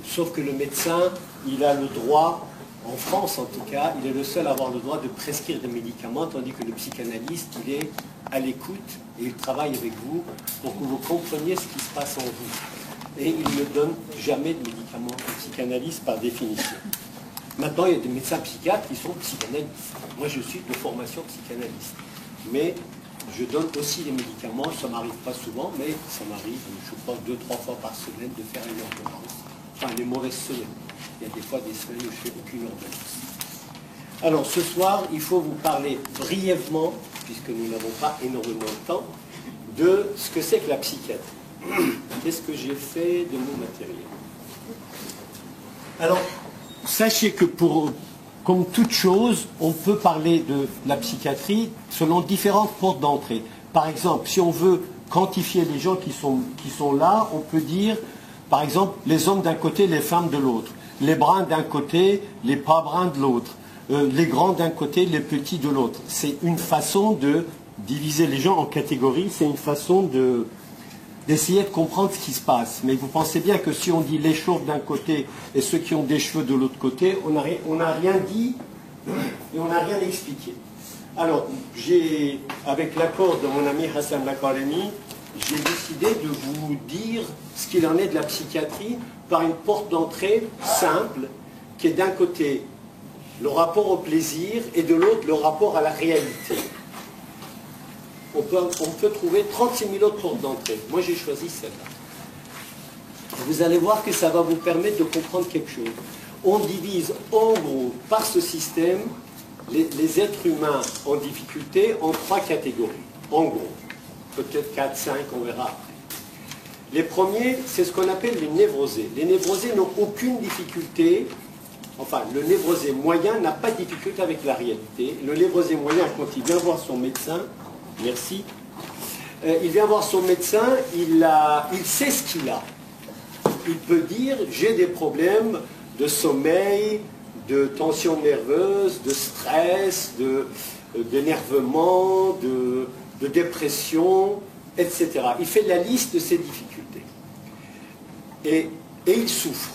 Sauf que le médecin, il a le droit, en France en tout cas, il est le seul à avoir le droit de prescrire des médicaments, tandis que le psychanalyste, il est à l'écoute et il travaille avec vous pour que vous compreniez ce qui se passe en vous. Et il ne donne jamais de médicaments au psychanalyste par définition. Maintenant, il y a des médecins psychiatres qui sont psychanalystes. Moi, je suis de formation psychanalyste. Mais je donne aussi des médicaments, ça ne m'arrive pas souvent, mais ça m'arrive, je crois, 2-3 fois par semaine de faire une ordonnance. Enfin, les mauvaises semaines. Il y a des fois des semaines où je ne fais aucune ordonnance. Alors, ce soir, il faut vous parler brièvement, puisque nous n'avons pas énormément de temps, de ce que c'est que la psychiatrie. Qu'est-ce que j'ai fait de mon matériel? Alors, sachez que comme toute chose, on peut parler de la psychiatrie selon différentes portes d'entrée. Par exemple, si on veut quantifier les gens qui sont là, on peut dire, par exemple, les hommes d'un côté, les femmes de l'autre, les bruns d'un côté, les pas bruns de l'autre, les grands d'un côté, les petits de l'autre. C'est une façon de diviser les gens en catégories, c'est une façon d'essayer de comprendre ce qui se passe. Mais vous pensez bien que si on dit les chauves d'un côté et ceux qui ont des cheveux de l'autre côté, on n'a rien dit et on n'a rien expliqué. Alors, avec l'accord de mon ami Hassan Lakaremi, j'ai décidé de vous dire ce qu'il en est de la psychiatrie par une porte d'entrée simple, qui est d'un côté le rapport au plaisir et de l'autre le rapport à la réalité. On peut trouver 36 000 autres portes d'entrée. Moi, j'ai choisi celle-là. Vous allez voir que ça va vous permettre de comprendre quelque chose. On divise en gros, par ce système, les êtres humains en difficulté en 3 catégories. En gros. Peut-être 4, 5, on verra après. Les premiers, c'est ce qu'on appelle les névrosés. Les névrosés n'ont aucune difficulté. Enfin, le névrosé moyen n'a pas de difficulté avec la réalité. Le névrosé moyen, quand il vient voir son médecin, merci. Il vient voir son médecin, il sait ce qu'il a. Il peut dire, j'ai des problèmes de sommeil, de tension nerveuse, de stress, d'énervement, de dépression, etc. Il fait la liste de ses difficultés. Et il souffre.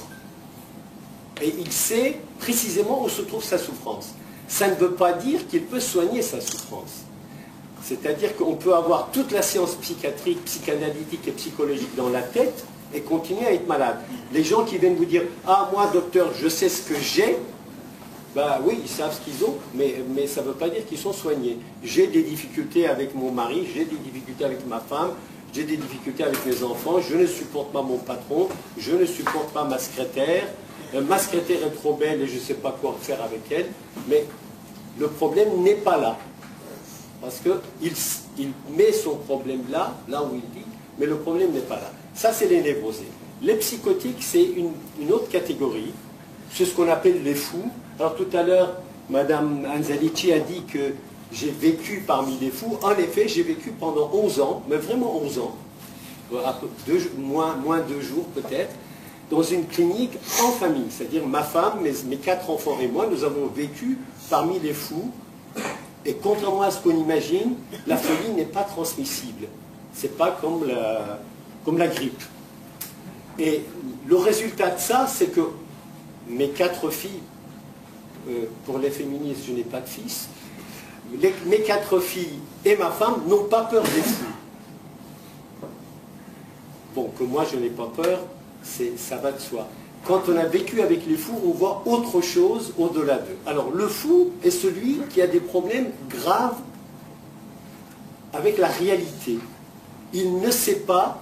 Et il sait précisément où se trouve sa souffrance. Ça ne veut pas dire qu'il peut soigner sa souffrance. C'est-à-dire qu'on peut avoir toute la science psychiatrique, psychanalytique et psychologique dans la tête et continuer à être malade. Les gens qui viennent vous dire « Ah, moi, docteur, je sais ce que j'ai », ben oui, ils savent ce qu'ils ont, mais ça ne veut pas dire qu'ils sont soignés. J'ai des difficultés avec mon mari, j'ai des difficultés avec ma femme, j'ai des difficultés avec mes enfants, je ne supporte pas mon patron, je ne supporte pas ma secrétaire est trop belle et je ne sais pas quoi faire avec elle, mais le problème n'est pas là. Parce qu'il met son problème là où il dit, mais le problème n'est pas là. Ça, c'est les névrosés. Les psychotiques, c'est une autre catégorie. C'est ce qu'on appelle les fous. Alors tout à l'heure, Madame Anzalici a dit que j'ai vécu parmi les fous. En effet, j'ai vécu pendant 11 ans, mais vraiment 11 ans, moins 2 jours peut-être, dans une clinique en famille. C'est-à-dire ma femme, mes 4 enfants et moi, nous avons vécu parmi les fous. Et contrairement à ce qu'on imagine, la folie n'est pas transmissible. Ce n'est pas comme la grippe. Et le résultat de ça, c'est que mes 4 filles, pour les féministes, je n'ai pas de fils, mes 4 filles et ma femme n'ont pas peur des fous. Bon, que moi je n'ai pas peur, ça va de soi. Quand on a vécu avec les fous, on voit autre chose au-delà d'eux. Alors le fou est celui qui a des problèmes graves avec la réalité. Il ne sait pas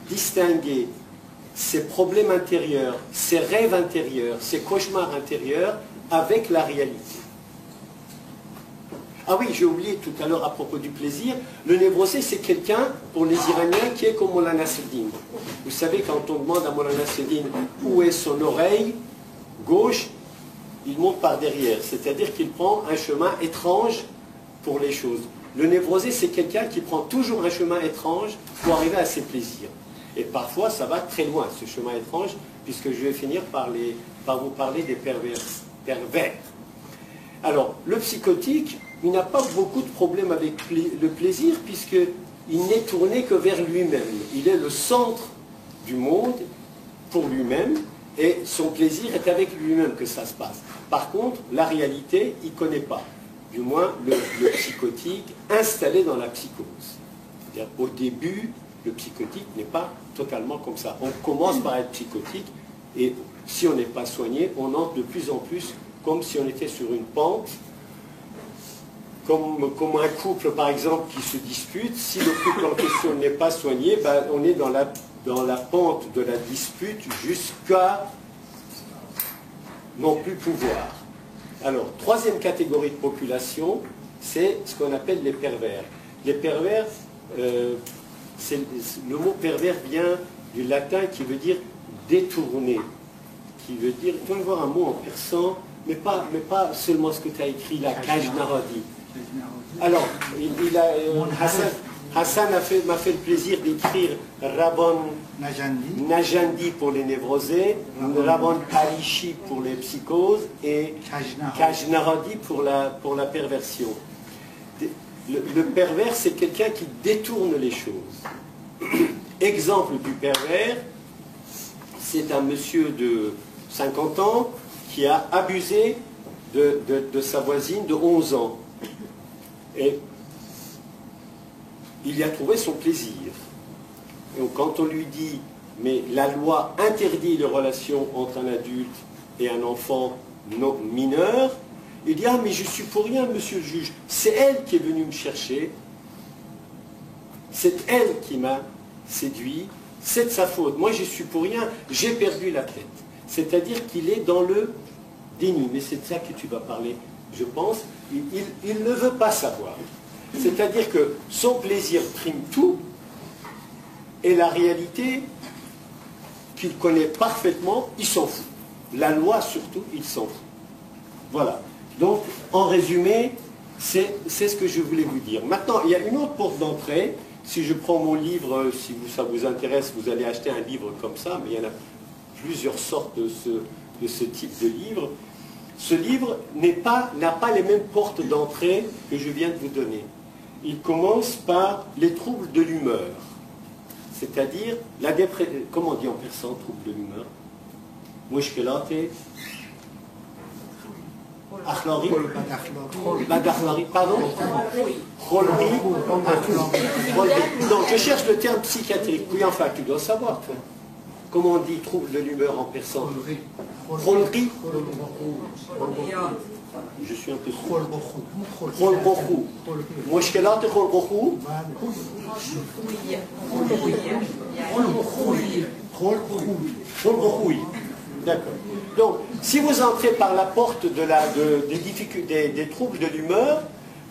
distinguer ses problèmes intérieurs, ses rêves intérieurs, ses cauchemars intérieurs avec la réalité. Ah oui, j'ai oublié tout à l'heure à propos du plaisir, le névrosé c'est quelqu'un, pour les Iraniens, qui est comme Moulana Seddine. Vous savez, quand on demande à Moulana Seddine où est son oreille gauche, il monte par derrière, c'est-à-dire qu'il prend un chemin étrange pour les choses. Le névrosé c'est quelqu'un qui prend toujours un chemin étrange pour arriver à ses plaisirs. Et parfois ça va très loin, ce chemin étrange, puisque je vais finir par vous parler des pervers. Alors, le psychotique, il n'a pas beaucoup de problèmes avec le plaisir, puisque il n'est tourné que vers lui-même. Il est le centre du monde pour lui-même, et son plaisir est avec lui-même que ça se passe. Par contre, la réalité, il ne connaît pas. Du moins, le psychotique installé dans la psychose. C'est-à-dire, au début, le psychotique n'est pas totalement comme ça. On commence par être psychotique, et si on n'est pas soigné, on entre de plus en plus comme si on était sur une pente, comme un couple, par exemple, qui se dispute. Si le couple en question n'est pas soigné, ben, on est dans la pente de la dispute jusqu'à non plus pouvoir. Alors, troisième catégorie de population, c'est ce qu'on appelle les pervers. Les pervers, le mot pervers vient du latin qui veut dire détourner, qui veut dire, il faut y avoir un mot en persan, mais pas seulement ce que tu as écrit là, Kajnaradi. Alors, Hassan m'a fait le plaisir d'écrire Rabban Najandi pour les névrosés, Rabban Parishi pour les psychoses et Kajnaradi pour la perversion. Le pervers, c'est quelqu'un qui détourne les choses. Exemple du pervers, c'est un monsieur de 50 ans qui a abusé de sa voisine de 11 ans. Et il y a trouvé son plaisir. Donc quand on lui dit, mais la loi interdit les relations entre un adulte et un enfant non mineur, il dit, ah mais je suis pour rien, monsieur le juge, c'est elle qui est venue me chercher, c'est elle qui m'a séduit, c'est de sa faute, moi je suis pour rien, j'ai perdu la tête. C'est-à-dire qu'il est dans le déni, mais c'est de ça que tu vas parler, je pense. Il ne veut pas savoir. C'est-à-dire que son plaisir prime tout, et la réalité qu'il connaît parfaitement, il s'en fout. La loi surtout, il s'en fout. Voilà. Donc, en résumé, c'est ce que je voulais vous dire. Maintenant, il y a une autre porte d'entrée. Si je prends mon livre, si ça vous intéresse, vous allez acheter un livre comme ça, mais il y en a plusieurs sortes de ce type de livre. Ce livre n'a pas les mêmes portes d'entrée que je viens de vous donner. Il commence par les troubles de l'humeur, c'est-à-dire la dépression. Comment on dit en persan, troubles de l'humeur? Mouchkelate, Akhlari, Badakhlari, pardon? Kholri. Donc je cherche le terme psychiatrique. Oui, enfin, tu dois savoir, toi. Comment on dit trouble de l'humeur en persan? Kholri. Je suis un peu Kholbokhou. Mouchkelate Kholbokhou. Kholbokhou. D'accord. Donc, si vous entrez par la porte des troubles de l'humeur,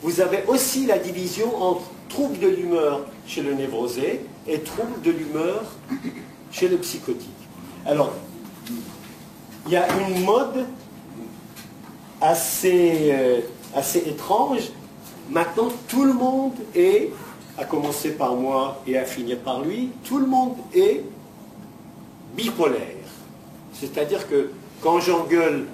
vous avez aussi la division entre troubles de l'humeur chez le névrosé et troubles de l'humeur chez le psychotique. Alors, il y a une mode assez étrange. Maintenant, tout le monde est, à commencer par moi et à finir par lui, tout le monde est bipolaire. C'est-à-dire que quand j'engueule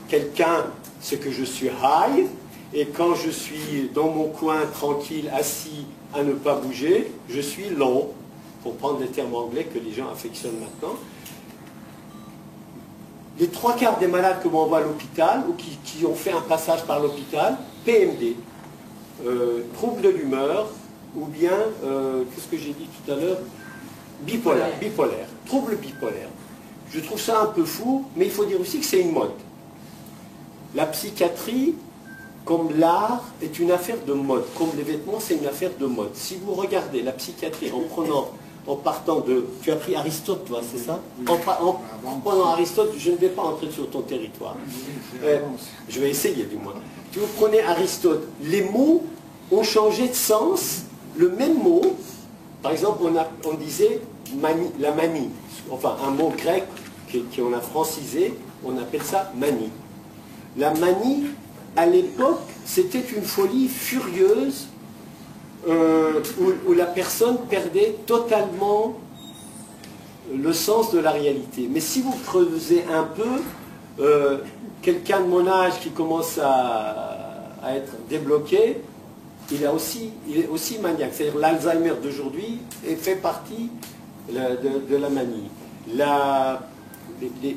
quelqu'un, c'est que je suis high, et quand je suis dans mon coin, tranquille, assis, à ne pas bouger, je suis low, pour prendre les termes anglais que les gens affectionnent maintenant. Les 3/4 des malades que m'envoient à l'hôpital, ou qui ont fait un passage par l'hôpital, PMD, trouble de l'humeur, ou bien, qu'est-ce que j'ai dit tout à l'heure, bipolaire, trouble bipolaire. Je trouve ça un peu fou, mais il faut dire aussi que c'est une mode. La psychiatrie, comme l'art, est une affaire de mode. Comme les vêtements, c'est une affaire de mode. Si vous regardez la psychiatrie en partant de... Tu as pris Aristote, toi, c'est ça? En prenant Aristote, je ne vais pas entrer sur ton territoire. Je vais essayer, du moins. Si vous prenez Aristote, les mots ont changé de sens. Le même mot, par exemple, on disait la manie. Enfin, un mot grec qu'on a francisé, on appelle ça manie. La manie, à l'époque, c'était une folie furieuse où la personne perdait totalement le sens de la réalité. Mais si vous creusez un peu, quelqu'un de mon âge qui commence à être débloqué, il est aussi maniaque. C'est-à-dire l'Alzheimer d'aujourd'hui fait partie de la manie.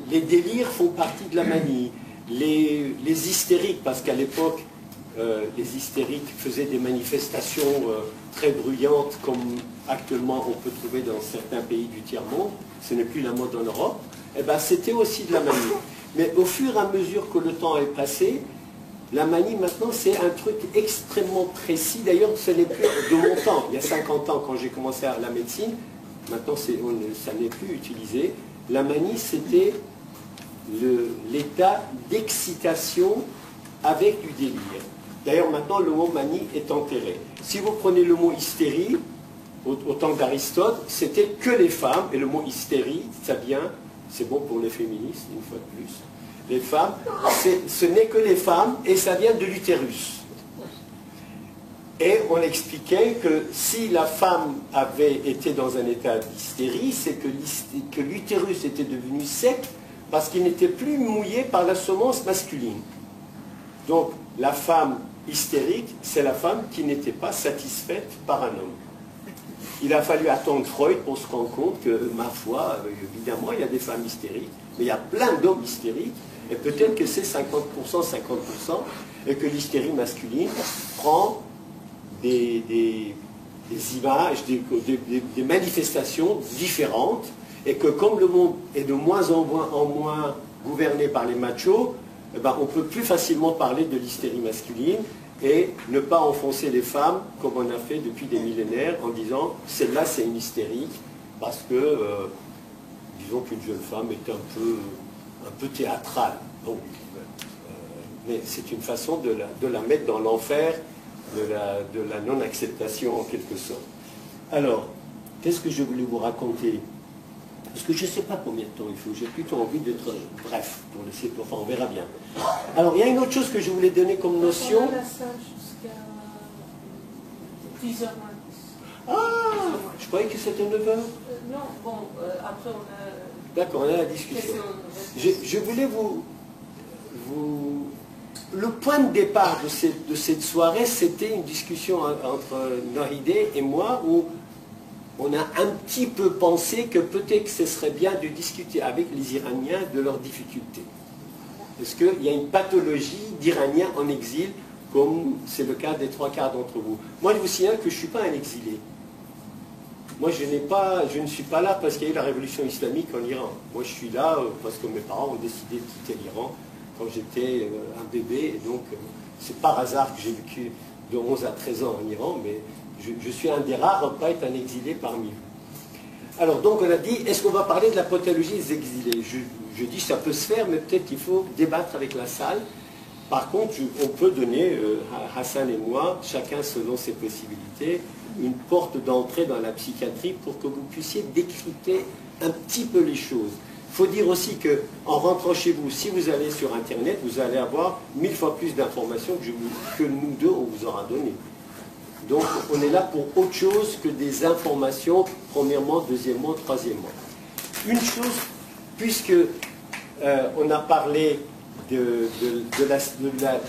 Les délires font partie de la manie. Les hystériques, parce qu'à l'époque, les hystériques faisaient des manifestations très bruyantes, comme actuellement on peut trouver dans certains pays du tiers-monde, ce n'est plus la mode en Europe, et ben, c'était aussi de la manie. Mais au fur et à mesure que le temps est passé, la manie maintenant c'est un truc extrêmement précis. D'ailleurs, ce n'est plus de mon temps. Il y a 50 ans, quand j'ai commencé à la médecine, maintenant ça n'est plus utilisé. La manie, c'était l'état d'excitation avec du délire. D'ailleurs, maintenant, le mot manie est enterré. Si vous prenez le mot hystérie, au temps d'Aristote, c'était que les femmes, et le mot hystérie, ça vient, c'est bon pour les féministes, une fois de plus. Les femmes, ce n'est que les femmes, et ça vient de l'utérus. Et on expliquait que si la femme avait été dans un état d'hystérie, c'est que l'utérus était devenu sec parce qu'il n'était plus mouillé par la semence masculine. Donc, la femme hystérique, c'est la femme qui n'était pas satisfaite par un homme. Il a fallu attendre Freud pour se rendre compte que, ma foi, évidemment, il y a des femmes hystériques, mais il y a plein d'hommes hystériques, et peut-être que c'est 50%, 50%, et que l'hystérie masculine prend des images, des manifestations différentes, et que comme le monde est de moins en moins gouverné par les machos, eh ben, on peut plus facilement parler de l'hystérie masculine et ne pas enfoncer les femmes comme on a fait depuis des millénaires en disant celle-là c'est une hystérique parce que disons qu'une jeune femme est un peu théâtrale. Donc, mais c'est une façon de la mettre dans l'enfer de la non-acceptation en quelque sorte. Alors, qu'est-ce que je voulais vous raconter? Parce que je ne sais pas combien de temps il faut, j'ai plutôt envie d'être bref, pour laisser, enfin on verra bien. Alors il y a une autre chose que je voulais donner comme notion. On a la salle jusqu'à 10h moins 10. Ah, je croyais que c'était 9h. Non, bon, après on a... D'accord, on a la discussion. Je voulais le point de départ de cette soirée, c'était une discussion entre Nahidé et moi, où on a un petit peu pensé que peut-être que ce serait bien de discuter avec les Iraniens de leurs difficultés. Parce qu'il y a une pathologie d'Iraniens en exil, comme c'est le cas des 3/4 d'entre vous. Moi, je vous signale que je ne suis pas un exilé. Moi, je ne suis pas là parce qu'il y a eu la révolution islamique en Iran. Moi, je suis là parce que mes parents ont décidé de quitter l'Iran quand j'étais un bébé. Et donc, c'est par hasard que j'ai vécu de 11 à 13 ans en Iran, mais je suis un des rares à ne pas être un exilé parmi vous. Alors, donc, on a dit, est-ce qu'on va parler de la pathologie des exilés? Je dis, ça peut se faire, mais peut-être qu'il faut débattre avec la salle. Par contre, on peut donner, Hassan et moi, chacun selon ses possibilités, une porte d'entrée dans la psychiatrie pour que vous puissiez décrypter un petit peu les choses. Il faut dire aussi qu'en rentrant chez vous, si vous allez sur Internet, vous allez avoir 1000 fois plus d'informations que nous deux, on vous aura donné. Donc, on est là pour autre chose que des informations, premièrement, deuxièmement, troisièmement. Une chose, puisque on a parlé du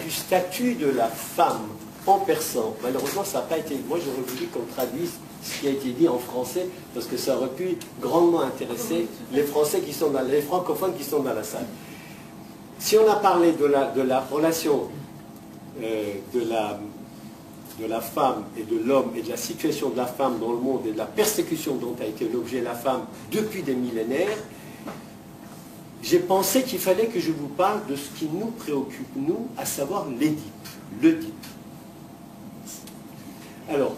statut de la femme en persan, malheureusement, ça n'a pas été... Moi, j'aurais voulu qu'on traduise ce qui a été dit en français, parce que ça aurait pu grandement intéresser les Français qui sont les francophones qui sont dans la salle. Si on a parlé de la relation de la femme et de l'homme et de la situation de la femme dans le monde et de la persécution dont a été l'objet la femme depuis des millénaires, j'ai pensé qu'il fallait que je vous parle de ce qui nous préoccupe, nous, à savoir l'Édipe, l'Oedipe. Alors,